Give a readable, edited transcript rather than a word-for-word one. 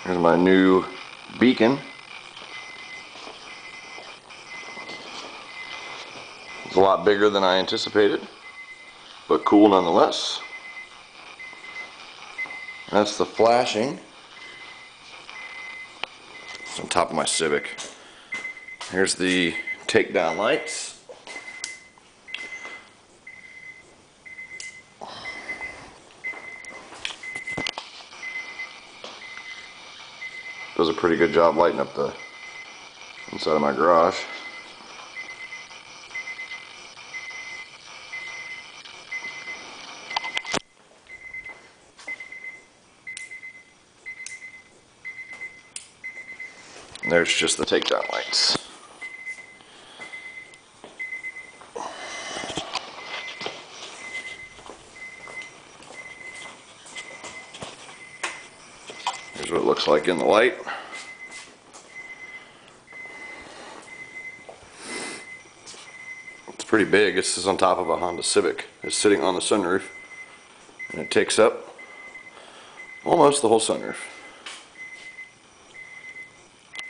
Here's my new beacon. It's a lot bigger than I anticipated, but cool nonetheless. That's the flashing. It's on top of my Civic. Here's the takedown lights. Does a pretty good job lighting up the inside of my garage. And there's just the takedown lights. Here's what it looks like in the light. It's pretty big. This is on top of a Honda Civic. It's sitting on the sunroof, and it takes up almost the whole sunroof.